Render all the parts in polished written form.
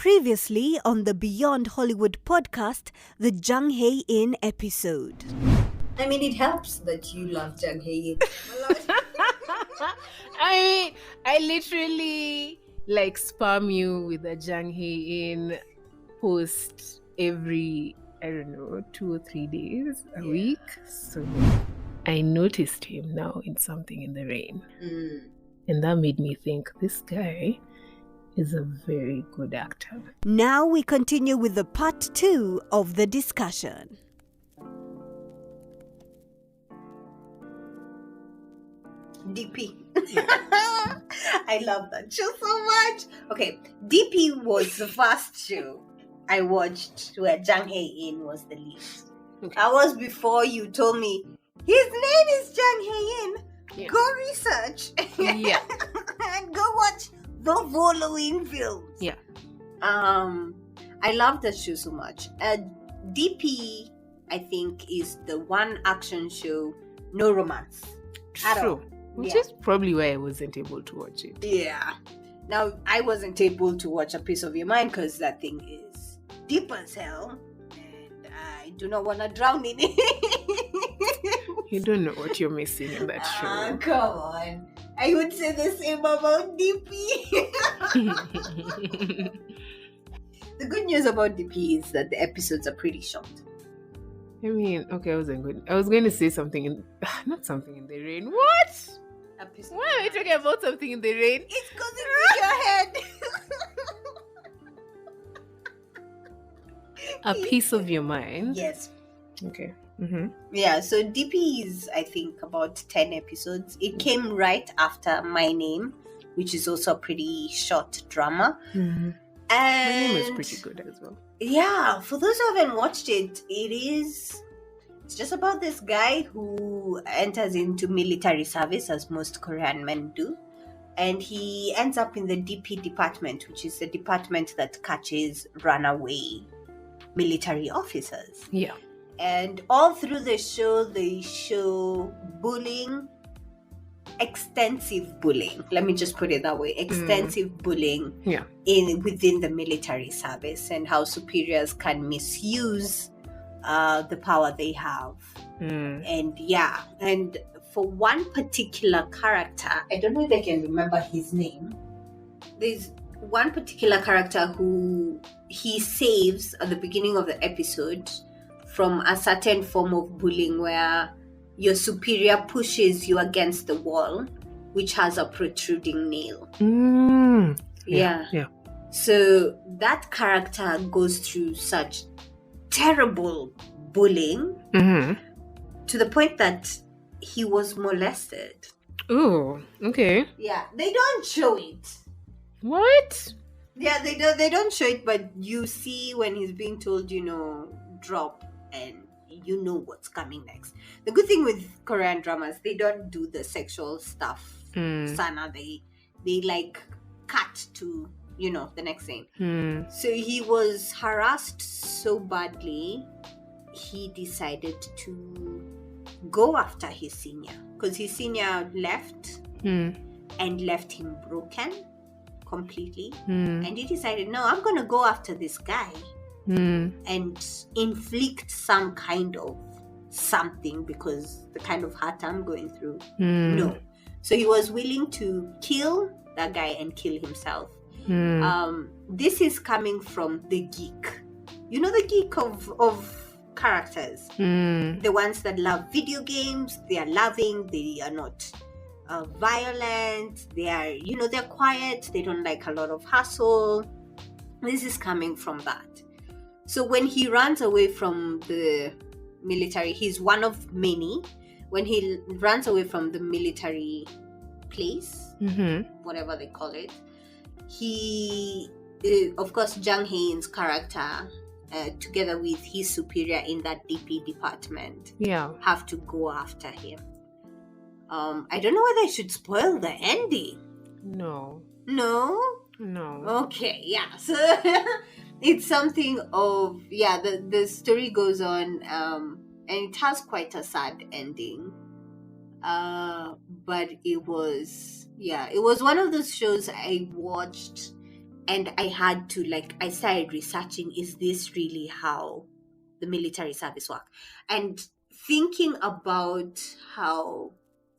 Previously on the Beyond Hollywood podcast, the Jung Hae In episode. I mean, it helps that you love Jung Hae In. I literally spam you with a Jung Hae In post every, 2 or 3 days a week. So I noticed him now in Something in the Rain. And that made me think this guy is a very good actor. Now we continue with the part 2 of the discussion. DP. I love that show so much. Okay, DP was the first show I watched where Jung Hae In was the lead. Okay. That was before you told me his name is Jung Hae In. Yeah. Go research. Yeah. And go watch the following films. Yeah. I love that show so much. DP, I think, is the one action show, no romance. At all. True. Which is probably why I wasn't able to watch it. Yeah. Now, I wasn't able to watch A Piece of Your Mind because that thing is deep as hell. And I do not want to drown in it. You don't know what you're missing in that show. Come on. I would say the same about DP. The good news about DP is that the episodes are pretty short. I mean, okay, I was going to say something not Something in the Rain. What? Why are we talking about Something in the Rain? It's because it's in your head. A Piece of Your Mind. Yes. Okay. Mm-hmm. Yeah, so DP is, I think, about 10 episodes. It came right after My Name, which is also a pretty short drama. Mm-hmm. And My Name is pretty good as well. Yeah, for those who haven't watched it, it's just about this guy who enters into military service, as most Korean men do. And he ends up in the DP department, which is the department that catches runaway military officers. Yeah. And all through the show, they show bullying, extensive bullying. Let me just put it that way. Extensive bullying within the military service, and how superiors can misuse the power they have. And for one particular character, I don't know if I can remember his name. There's one particular character who he saves at the beginning of the episode from a certain form of bullying where your superior pushes you against the wall, which has a protruding nail. Yeah. So that character goes through such terrible bullying to the point that he was molested. Oh, okay. Yeah, they don't show it. What? Yeah, they don't show it, but you see when he's being told, drop, and you know what's coming next. The good thing with Korean dramas, they don't do the sexual stuff. Sana, they cut to, the next thing. So he was harassed so badly, he decided to go after his senior, because his senior left and left him broken completely. And he decided, no, I'm going to go after this guy and inflict some kind of something, because the kind of hurt I'm going through. No. So he was willing to kill that guy and kill himself. This is coming from the geek. You know, the geek of characters. The ones that love video games. They are loving. They are not violent. They are, they're quiet. They don't like a lot of hassle. This is coming from that. So when he runs away from the military, he's one of many. When he runs away from the military place, whatever they call it, he, of course, Jung Hae In's character, together with his superior in that DP department, have to go after him. I don't know whether I should spoil the ending. No. Okay, yeah. So it's something of, the story goes on, and it has quite a sad ending. But it was one of those shows I watched And I started researching, is this really how the military service work? And thinking about how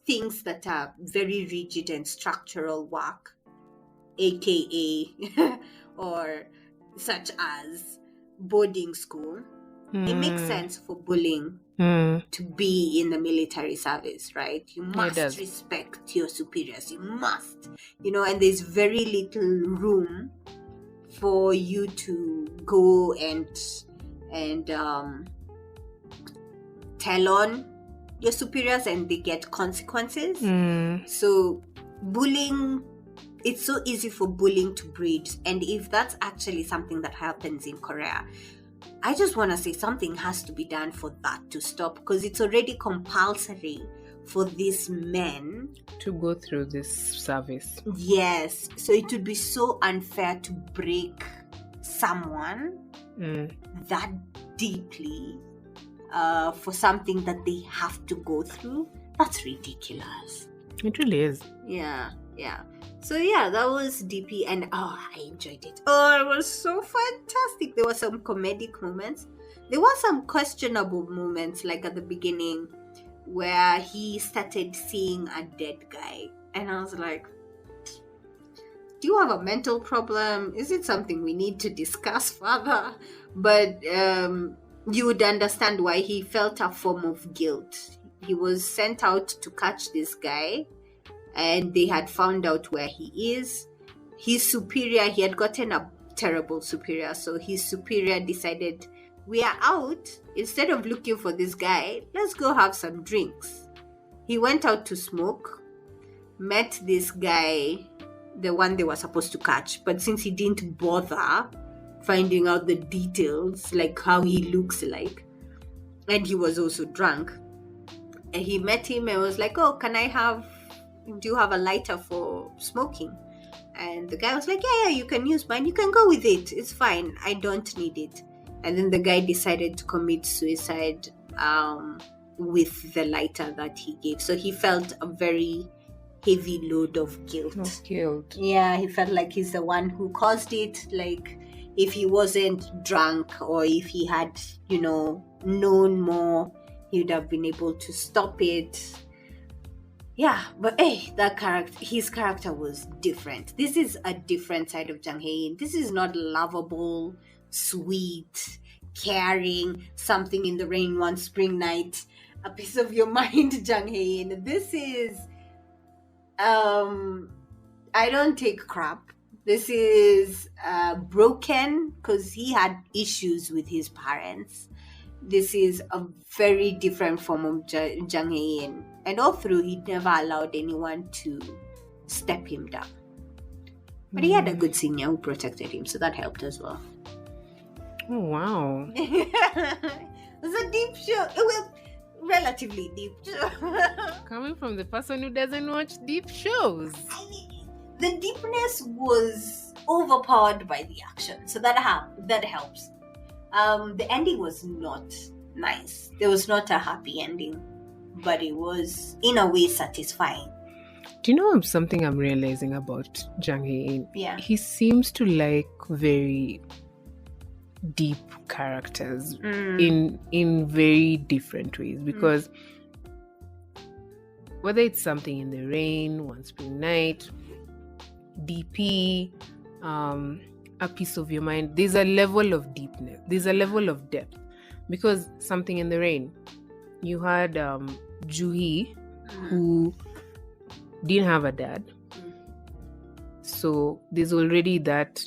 things that are very rigid and structural work, aka or such as boarding school, it makes sense for bullying to be in the military service, right? You must respect your superiors. You must, and there's very little room for you to go and tell on your superiors and they get consequences. So bullying, it's so easy for bullying to breed. And if that's actually something that happens in Korea, I just want to say something has to be done for that to stop, because it's already compulsory for these men to go through this service. Yes. So it would be so unfair to break someone that deeply for something that they have to go through. That's ridiculous. It really is. Yeah. So yeah, that was DP, and I enjoyed it. Oh, it was so fantastic. There were some comedic moments. There were some questionable moments, like at the beginning, where he started seeing a dead guy, and I was like, do you have a mental problem? Is it something we need to discuss further? But you would understand why he felt a form of guilt. He was sent out to catch this guy, and they had found out where he is. His superior, he had gotten a terrible superior, so his superior decided, we are out. Instead of looking for this guy, let's go have some drinks. He went out to smoke, met this guy, the one they were supposed to catch, but since he didn't bother finding out the details, like how he looks like, and he was also drunk, and he met him and was like, oh, do you have a lighter for smoking? And the guy was like, yeah, you can use mine, you can go with it, it's fine, I don't need it. And then the guy decided to commit suicide with the lighter that he gave. So he felt a very heavy load of guilt. Yeah, he felt like he's the one who caused it. Like, if he wasn't drunk, or if he had, known more, he would have been able to stop it. Yeah, but his character was different. This is a different side of Jung Hae In. This is not lovable, sweet, caring, something in the rain one spring night, a piece of your mind, Jung Hae In. This is I don't take crap. This is broken because he had issues with his parents. This is a very different form of Jung Hae In. And all through, he never allowed anyone to step him down. But he had a good senior who protected him, so that helped as well. Oh, wow. It was a deep show. It was relatively deep show. Coming from the person who doesn't watch deep shows. I mean, the deepness was overpowered by the action, so that helps. The ending was not nice. There was not a happy ending, but it was in a way satisfying. Do you know something I'm realizing about Jung Hae In? Yeah. He seems to like very deep characters in very different ways, because whether it's something in the rain, one spring night, DP, a piece of your mind, there's a level of deepness, there's a level of depth. Because something in the rain, you had Juhi, who didn't have a dad, so there's already that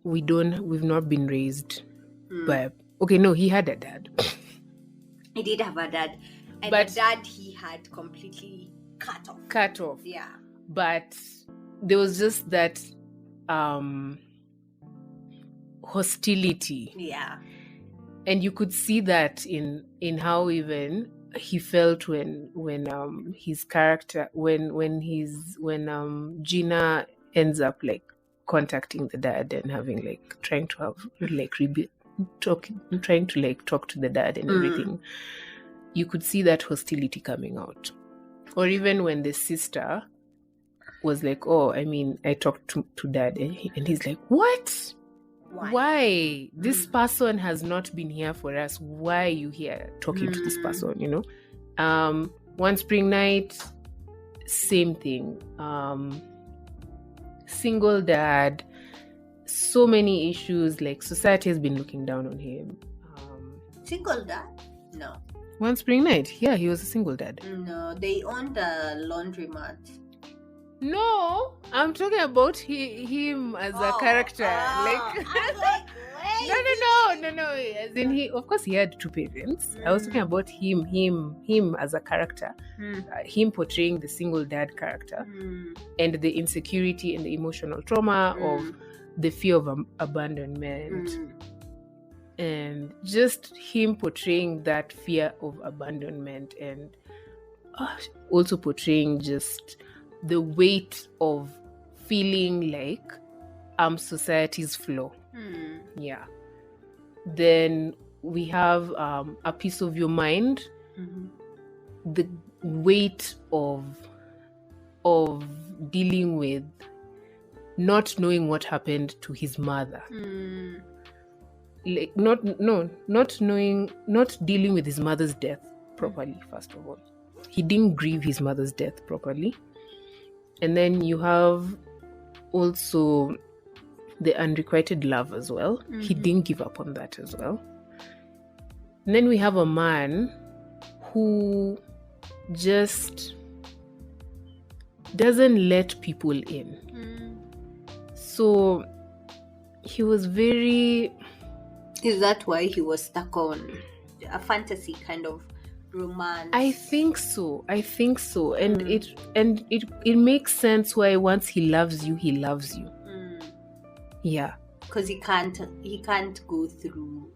we've not been raised by. Okay, no, he had a dad. He did have a dad, and but the dad he had completely cut off. Yeah, but there was just that hostility. Yeah, and you could see that in how even he felt when his character when Gina ends up like contacting the dad and having like trying to have like trying to like talk to the dad and everything. You could see that hostility coming out. Or even when the sister was like, oh, I mean, I talked to dad, and he's like, what? Why? This person has not been here for us. Why are you here talking to this person? You know, one spring night, same thing. Single dad, so many issues. Like society has been looking down on him. Single dad? No. One spring night, yeah, he was a single dad. No, they owned a laundromat. No, I'm talking about him as a character. Like, no. As in, he, of course, he had two parents. I was talking about him as a character. Him portraying the single dad character, and the insecurity and the emotional trauma of the fear of abandonment, and just him portraying that fear of abandonment, and also portraying just the weight of feeling like I'm society's flaw. Yeah. Then we have A Piece of Your Mind. The weight of dealing with not knowing what happened to his mother. Like not dealing with his mother's death properly. First of all, he didn't grieve his mother's death properly. And then you have also the unrequited love as well. He didn't give up on that as well. And then we have a man who just doesn't let people in. So he was very... Is that why he was stuck on a fantasy kind of romance? I think so. And it makes sense why once he loves you. Yeah. Because he can't go through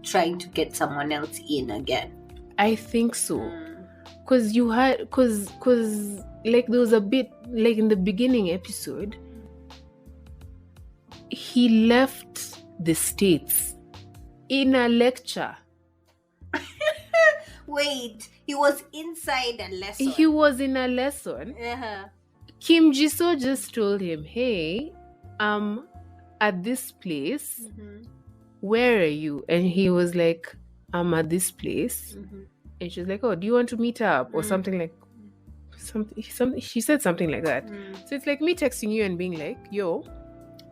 trying to get someone else in again. I think so. Because like there was a bit like in the beginning episode, he left the States in a lecture. Wait, he was inside a lesson. He was in a lesson. Kim Jisoo just told him, hey, at this place. Where are you? And he was like, I'm at this place. And she was like, oh, do you want to meet up? Or something like something. She said something like that. So it's like me texting you and being like, yo,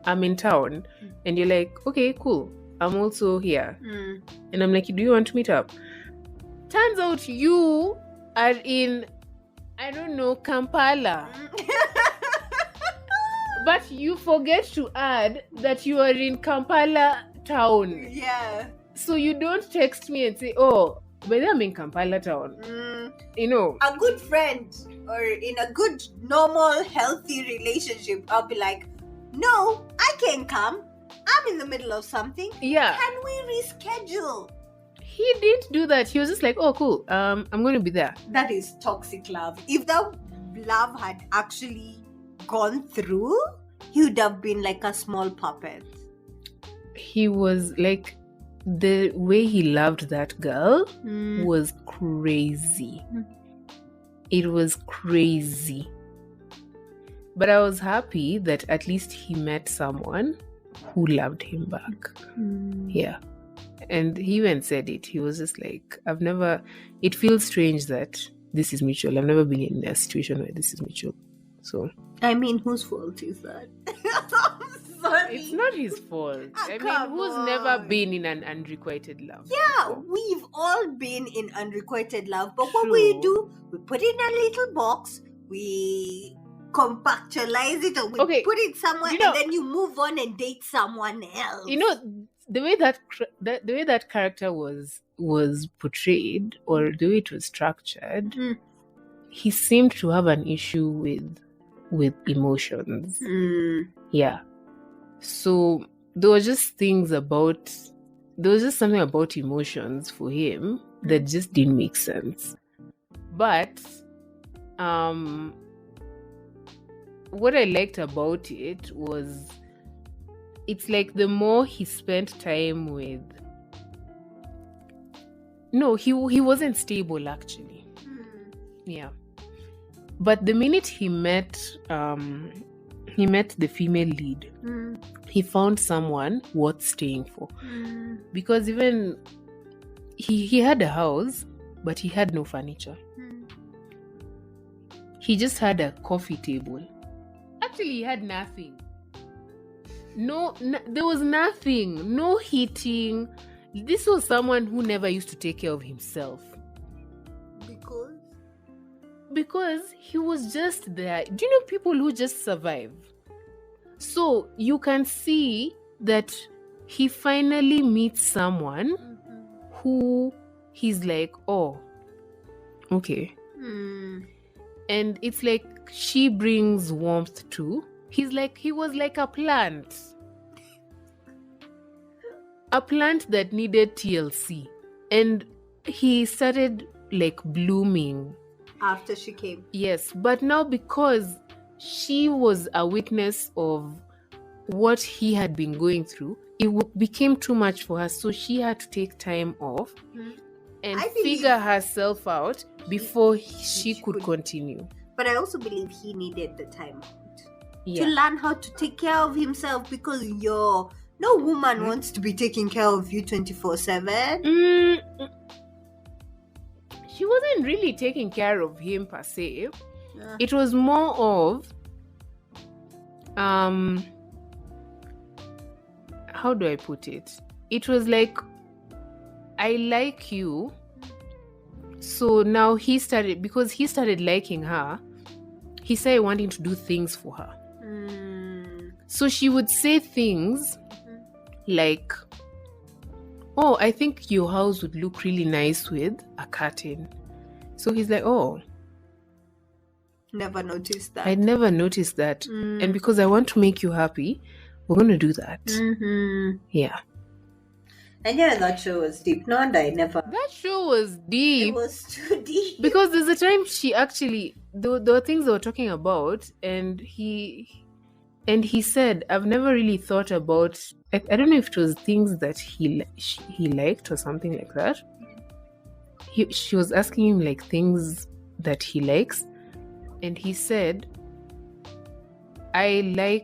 I'm in town. And you're like, okay, cool, I'm also here. And I'm like, do you want to meet up? Turns out you are in, I don't know, Kampala. But you forget to add that you are in Kampala town. Yeah. So you don't text me and say, oh, but I'm in Kampala town. You know. A good friend or in a good, normal, healthy relationship, I'll be like, no, I can't come. I'm in the middle of something. Yeah. Can we reschedule? He didn't do that. He was just like, oh, cool. I'm going to be there. That is toxic love. If that love had actually gone through, he would have been like a small puppet. He was like, the way he loved that girl was crazy. It was crazy. But I was happy that at least he met someone who loved him back. Yeah. And he even said it. He was just like, it feels strange that this is mutual. I've never been in a situation where this is mutual. So, I mean, whose fault is that? I'm sorry. It's not his fault. I mean, who's never been in an unrequited love? Yeah, before? we've all been in unrequited love. But True. what we do, we put it in a little box, we compactualize it, or we put it somewhere, and then you move on and date someone else. You know, the way that character was portrayed, or the way it was structured, he seemed to have an issue with emotions. Yeah. So there was just something about emotions for him that just didn't make sense. But what I liked about it was, it's like the more he spent time with... No, he wasn't stable actually. Yeah. But the minute he met the female lead, he found someone worth staying for. Because even he had a house, but he had no furniture. He just had a coffee table. Actually, he had nothing. There was nothing. No heating. This was someone who never used to take care of himself. Because he was just there. Do you know people who just survive? So you can see that he finally meets someone who he's like, oh, okay. And it's like she brings warmth to. He was like a plant. A plant that needed TLC. And he started like blooming. After she came. Yes, but now because she was a witness of what he had been going through, it became too much for her. So she had to take time off and figure herself out before she could continue. But I also believe he needed the time out Yeah. to learn how to take care of himself, because no woman wants to be taking care of you 24/7. She wasn't really taking care of him per se. It was more of how do I put it? It was like, I like you. So now he started liking her, he started wanting to do things for her. So she would say things like, oh, I think your house would look really nice with a curtain. So he's like, oh, Never noticed that. I'd never noticed that. And because I want to make you happy, we're going to do that. Yeah. And yeah, that show was deep. No wonder I never. That show was deep. It was too deep. Because there's a time she actually, there were things they were talking about, and he said, I've never really thought about, I don't know if it was things that he liked or something like that. She was asking him like things that he likes, and he said, I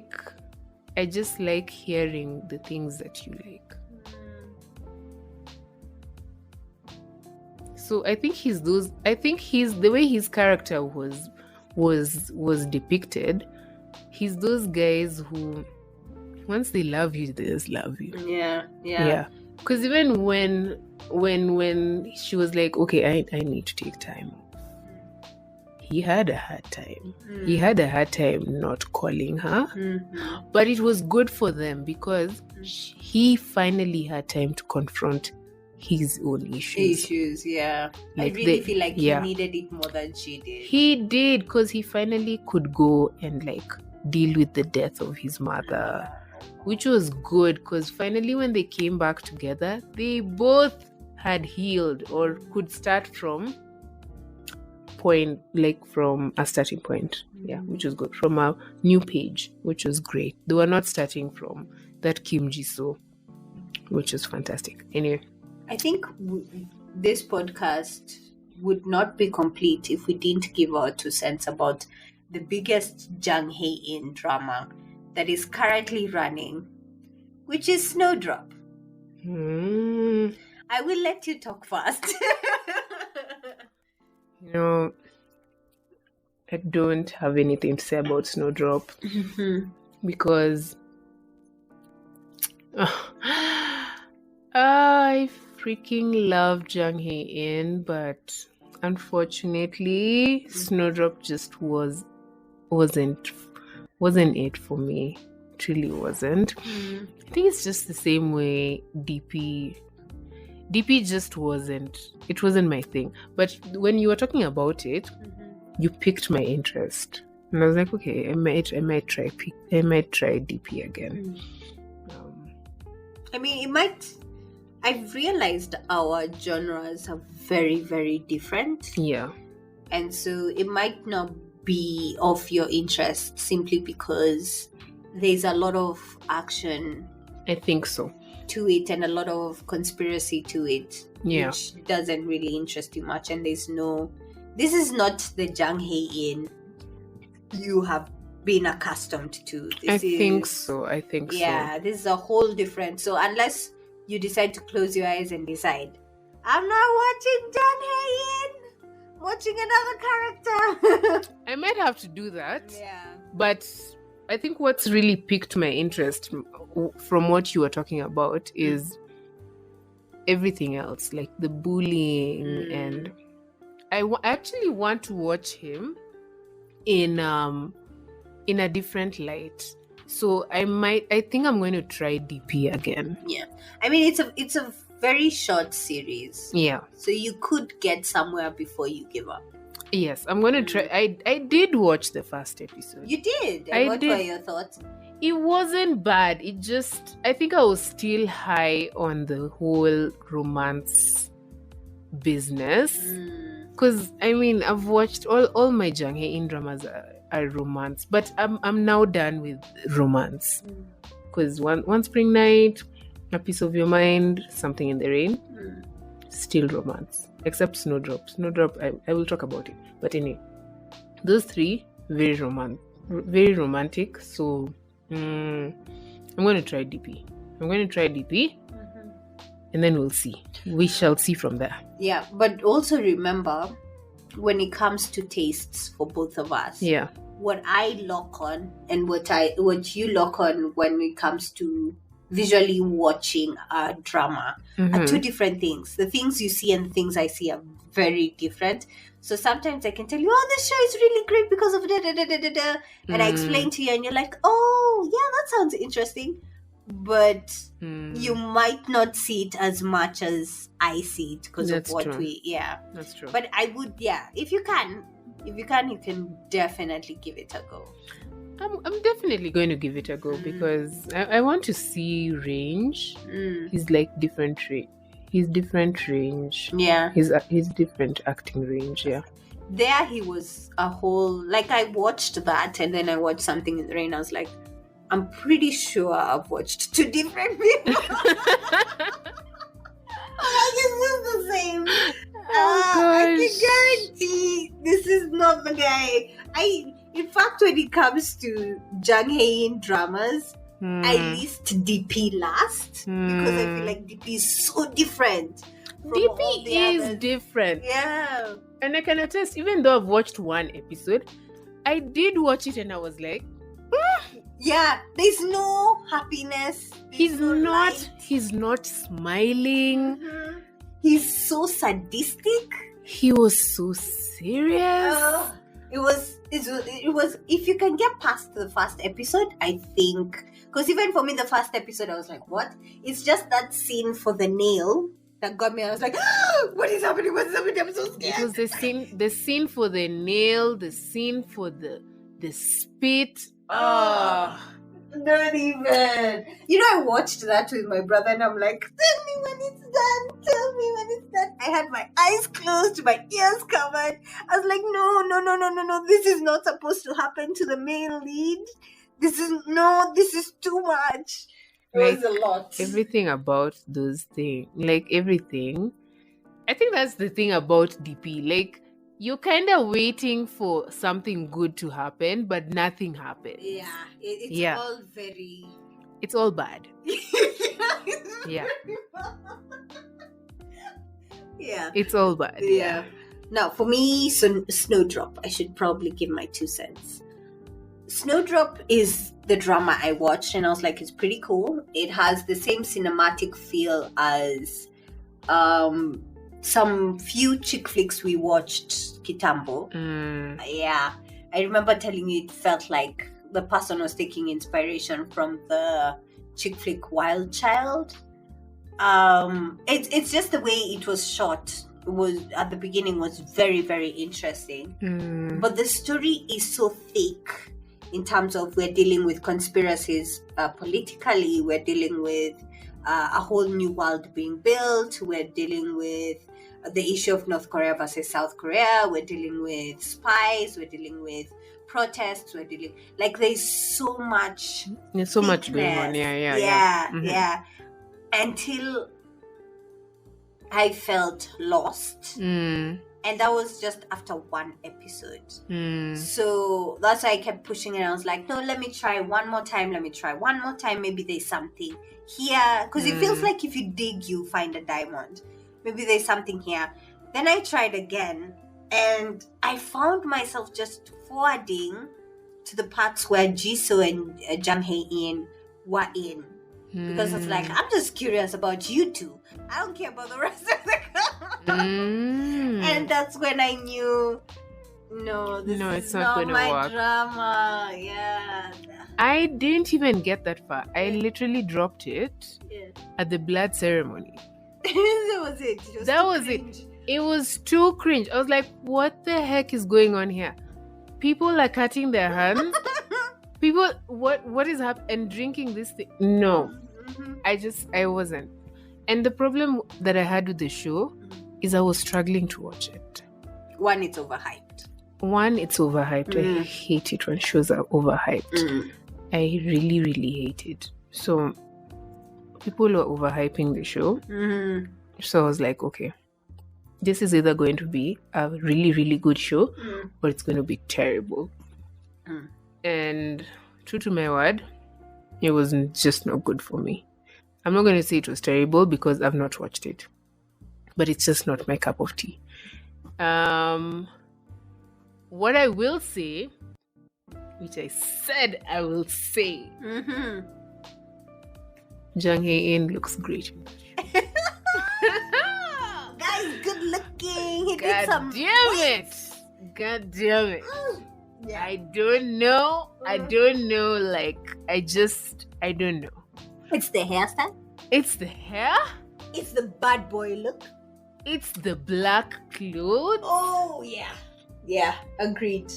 just like hearing the things that you like. So I think the way his character was depicted, he's those guys who, once they love you, they just love you. Yeah. Because even when she was like, okay, I need to take time off, he had a hard time. He had a hard time not calling her. But it was good for them because he finally had time to confront his own issues. Yeah. Like I really feel like he needed it more than she did. He did, because he finally could go and like deal with the death of his mother, which was good, because finally when they came back together, they both had healed or could start from a starting point. Yeah, which was good. From a new page, which was great. They were not starting from that Kim Ji-soo, which was fantastic. Anyway, I think this podcast would not be complete if we didn't give our 2 cents about the biggest Jung Hae In drama that is currently running, which is Snowdrop. I will let you talk first. I don't have anything to say about Snowdrop because I freaking love Jung Hae In, but unfortunately, Snowdrop just wasn't it for me. It really wasn't. I think it's just the same way DP just wasn't. It wasn't my thing. But when you were talking about it, you piqued my interest, and I was like, okay, I might try DP again. I mean, it might. I've realized our genres are very, very different. Yeah. And so it might not be of your interest simply because there's a lot of action. I think so. To it, and a lot of conspiracy to it. Yeah. Which doesn't really interest you much. And this is not the Jung Hae In you have been accustomed to. I think so. Yeah, this is a whole different. So unless you decide to close your eyes and decide, I'm not watching Jung Hae In, watching another character. I might have to do that. Yeah. But I think what's really piqued my interest from what you were talking about is everything else, like the bullying, and I actually want to watch him in a different light. So I think I'm going to try DP again. Yeah. I mean, it's a very short series. Yeah. So you could get somewhere before you give up. Yes, I'm going to try. I did watch the first episode. You did. I What did. were your thoughts? It wasn't bad. It just, I think I was still high on the whole romance business. Because, I mean, I've watched all my Jung Hae In dramas are romance. But I'm now done with romance. Because one spring night, A Piece of Your Mind, Something in the Rain, still romance. Except Snowdrop. Snowdrop, I will talk about it. But anyway, those three, very romantic. So, I'm going to try DP. And then we'll see. We shall see from there. Yeah, but also remember, when it comes to tastes for both of us, Yeah. what I lock on and what you lock on when it comes to visually watching a drama are two different things. The things you see and the things I see are very different. So sometimes I can tell you, oh, this show is really great because of da da da da da da, and I explain to you, and you're like, oh, yeah, that sounds interesting. But you might not see it as much as I see it because of That's what true. That's true. But I would, if you can, you can definitely give it a go. I'm definitely going to give it a go because I want to see range. He's like different range. He's different range. Yeah. He's different acting range. Yeah. There he was a whole, like, I watched that and then I watched Something in the Rain. I was like, I'm pretty sure I've watched two different people. Like, it's just the same. I can guarantee this is not the guy. In fact, when it comes to Jung Hae In dramas, I list DP last because I feel like DP is so different. From all DP the is others. different. Yeah. And I can attest, even though I've watched one episode, I did watch it and I was like, Yeah, there's no happiness. he's not smiling. He's so sadistic. He was so serious. It was. If you can get past the first episode, I think, because even for me, the first episode, I was like, "What?" It's just that scene for the nail that got me. I was like, "What is happening? What's happening? I'm so scared." It was the scene for the nail, the scene for the spit. Not even. You know, I watched that with my brother and I'm like, tell me when it's done. Tell me when it's done. I had my eyes closed, my ears covered. I was like, no. This is not supposed to happen to the male lead. This is too much. It was a lot. Everything about those things, like everything. I think that's the thing about DP. Like, you're kind of waiting for something good to happen, but nothing happens. Yeah, it's Yeah. all very... It's all bad. Yeah. Yeah. It's all bad. Yeah. Now, for me, Snowdrop, I should probably give my 2 cents. Snowdrop is the drama I watched, and I was like, it's pretty cool. It has the same cinematic feel as some few chick flicks we watched, Kitambo. Yeah. I remember telling you it felt like the person was taking inspiration from the chick flick Wild Child. It's just the way it was shot. It was at the beginning was very, very interesting. But the story is so thick in terms of we're dealing with conspiracies politically, we're dealing with a whole new world being built, we're dealing with the issue of North Korea versus South Korea, we're dealing with spies, we're dealing with protests, we're dealing, like, there's so much. There's so much going on. Yeah. Until I felt lost. And that was just after one episode. Mm. So that's why I kept pushing it. I was like, no, let me try one more time. Maybe there's something here. Because it feels like if you dig, you find a diamond. Maybe there's something here. Then I tried again. And I found myself just forwarding to the parts where Jisoo and Jung Hae In were in. Because it's like, I'm just curious about you two. I don't care about the rest of the cast. And that's when I knew, no, this is it's not not gonna my work. drama. Yeah. I didn't even get that far. I literally dropped it Yeah. at the blood ceremony. That was it. That was it. It was too cringe. I was like, what the heck is going on here? People are cutting their hands. People, what is happening? And drinking this thing? No. I wasn't. And the problem that I had with the show is I was struggling to watch it. One, it's overhyped. It's overhyped. I hate it when shows are overhyped. I really, really hate it. So people were overhyping the show. So I was like, okay, this is either going to be a really, really good show or it's going to be terrible. And true to my word, it was just not good for me. I'm not going to say it was terrible because I've not watched it. But it's just not my cup of tea. What I will say, which I said I will say, Jung Hae In looks great. Guys, good looking. He did God some damn it. God damn it. Yeah. I don't know. I don't know. Like, I don't know. It's the hairstyle. It's the hair. It's the bad boy look. It's the black clothes. Oh, yeah. Yeah, agreed.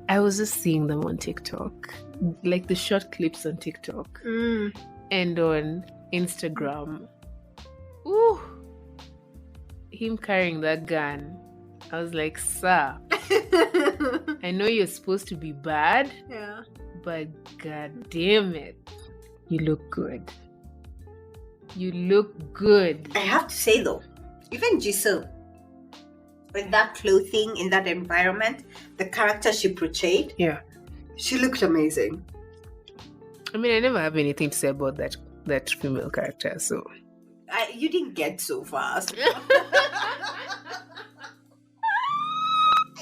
I was just seeing them on TikTok. Like the short clips on TikTok. And on Instagram. Ooh. Him carrying that gun. I was like, sir, I know you're supposed to be bad. Yeah. But god damn it. You look good. You look good. I have to say though, even Jisoo, with that clothing in that environment, the character she portrayed, Yeah. she looked amazing. I mean, I never have anything to say about that female character, so. You didn't get so fast. I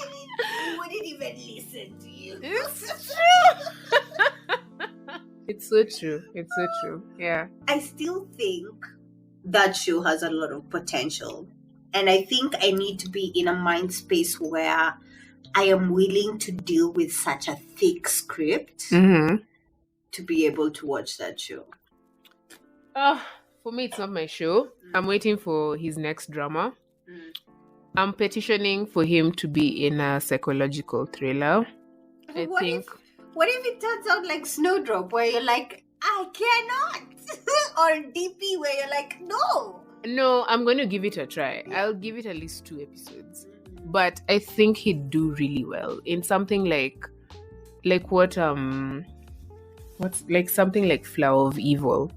mean, we wouldn't even listen to you. It's true. It's so true. It's so true. Yeah. I still think that show has a lot of potential. And I think I need to be in a mind space where I am willing to deal with such a thick script to be able to watch that show. For me, it's not my show. I'm waiting for his next drama. I'm petitioning for him to be in a psychological thriller. What if it turns out like Snowdrop, where you're like, I cannot? Or DP, where you're like, no. No, I'm going to give it a try. I'll give it at least 2 episodes. But I think he'd do really well in something like what's like something like Flower of Evil.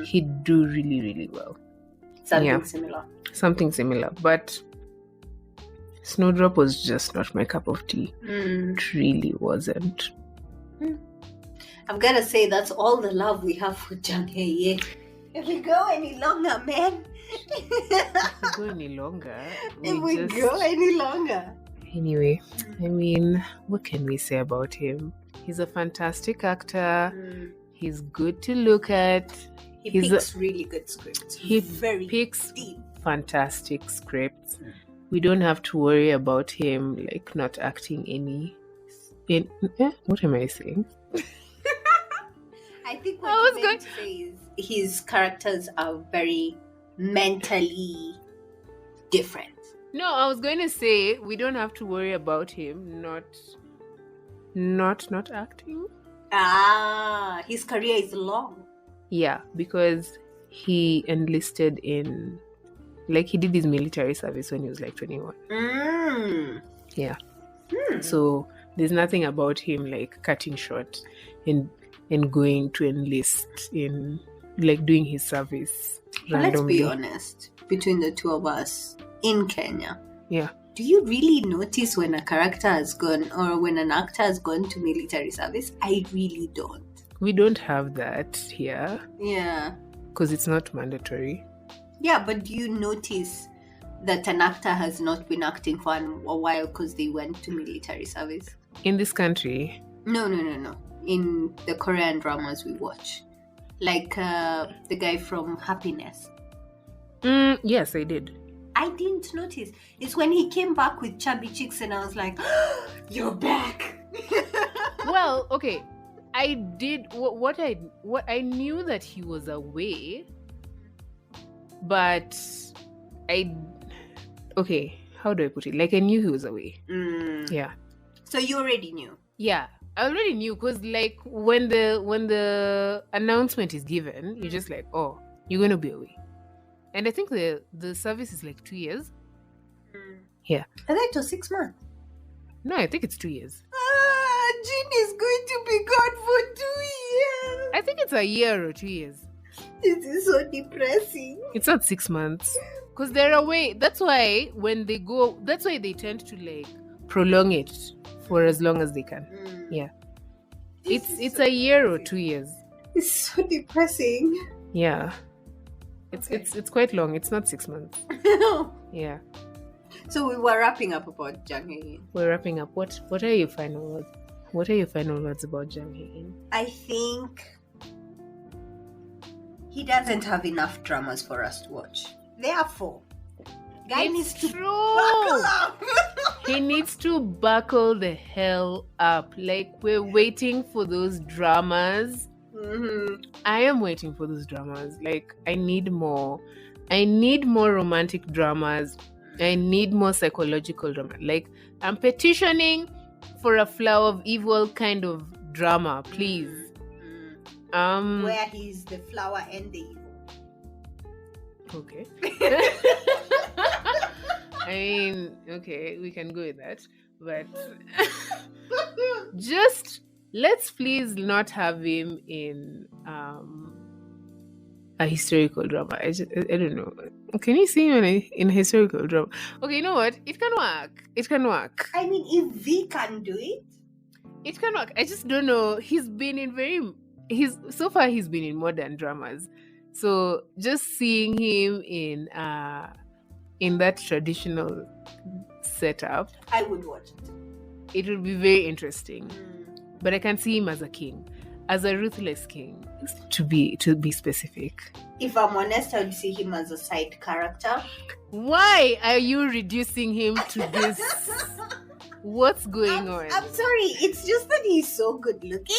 He'd do really, really well. Something similar. But Snowdrop was just not my cup of tea. It really wasn't. I've got to say, that's all the love we have for Jung Hae In. If we go any longer, man. If we go any longer. Anyway, I mean, what can we say about him? He's a fantastic actor. He's good to look at. He picks really good scripts. He very picks deep. Fantastic scripts. We don't have to worry about him like not acting any. What am I saying? I think what I was going to say is his characters are very mentally different. No, I was going to say we don't have to worry about him not acting. His career is long. Yeah, because he enlisted in, like, he did his military service when he was like 21. Yeah. So there's nothing about him like cutting short and going to enlist in like doing his service But let's randomly. be honest, between the two of us in Kenya, Yeah. do you really notice when a character has gone or when an actor has gone to military service? I really don't. We don't have that here Yeah. because it's not mandatory. Yeah, but do you notice that an actor has not been acting for a while because they went to military service? In this country, No. In the Korean dramas we watch. Like the guy from Happiness. yes, I did. I didn't notice. It's when he came back with chubby cheeks and I was like, you're back. Well, okay. I did what I knew that he was away, but how do I put it? Like I knew he was away. Yeah. So you already knew. Yeah. I already knew because like when the announcement is given, you're just like, oh, you're gonna be away. And I think the service is like 2 years. Yeah. I thought it was 6 months. No, I think it's 2 years. Jin is going to be gone for 2 years. I think it's a year or 2 years. This is so depressing. It's not 6 months. Because they're away. That's why when they go, that's why they tend to like prolong it for as long as they can. Yeah. It's a year or 2 years. It's so depressing. Yeah. It's quite long. It's not 6 months. Yeah. So we were wrapping up about Jung Hae In. We're wrapping up. What are your final words? What are your final words about Jung Hae In? I think he doesn't have enough dramas for us to watch. Therefore, guy needs to buckle up. He needs to buckle the hell up. Like we're waiting for those dramas. Mm-hmm. I am waiting for those dramas. Like I need more. I need more romantic dramas. I need more psychological drama. Like I'm petitioning for a Flower of Evil kind of drama, please. Where he's the flower and the evil. Okay. I mean, okay, we can go with that. But just let's please not have him in a historical drama. I don't know. Can you see him in a historical drama? Okay, you know what? It can work. It can work. I mean, if V can do it, it can work. I just don't know. He's been in modern dramas. So just seeing him in that traditional setup, I would watch it. It would be very interesting. But I can see him as a king, as a ruthless king, to be specific. If I'm honest, I would see him as a side character. Why are you reducing him to this? What's going on? I'm sorry. It's just that he's so good looking.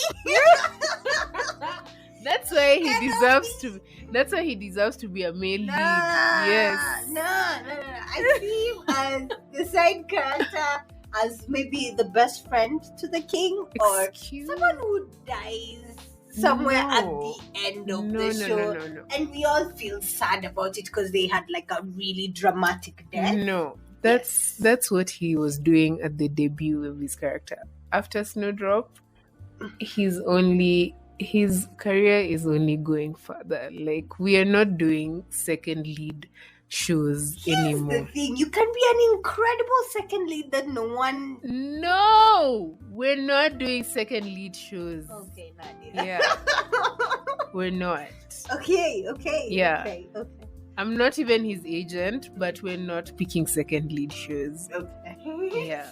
That's why he deserves to. That's why he deserves to be a male lead. Yes. No. I see him as the side character, as maybe the best friend to the king, or someone who dies somewhere at the end of the show. No. And we all feel sad about it because they had like a really dramatic death. No. That's what he was doing at the debut of his character. After Snowdrop, his career is only going further. Like we are not doing second lead shows anymore. Here's the thing, you can be an incredible second lead that no one. No, we're not doing second lead shows. Okay, Nadia. Yeah, we're not. Okay. Yeah. Okay. I'm not even his agent, but we're not picking second lead shows. Okay. Yeah.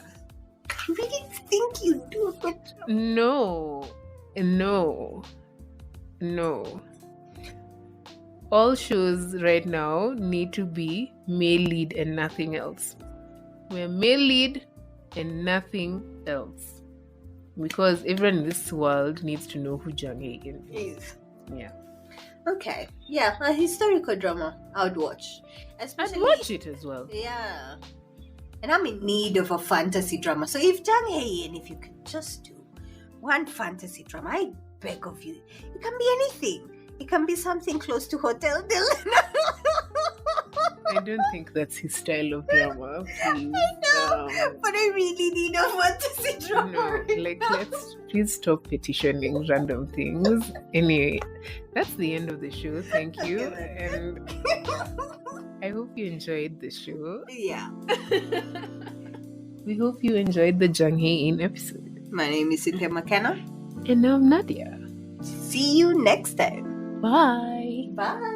I really think you do a good job. No. All shows right now need to be male lead and nothing else. We're male lead and nothing else. Because everyone in this world needs to know who Jung Hae In is. Yeah. Okay. Yeah, a historical drama I would watch. I'd watch it as well. Yeah. And I'm in need of a fantasy drama. So if Jung Hae In, if you could just do one fantasy drama, I beg of you. It can be anything. It can be something close to Hotel Dylan. I don't think that's his style of drama. Please. But I really need a fantasy drama. No, right like now. let's please stop petitioning random things. Anyway, that's the end of the show. Thank you. Okay, And I hope you enjoyed the show. Yeah. We hope you enjoyed the Jung Hae In episode. My name is Cynthia McKenna. And I'm Nadia. See you next time. Bye. Bye.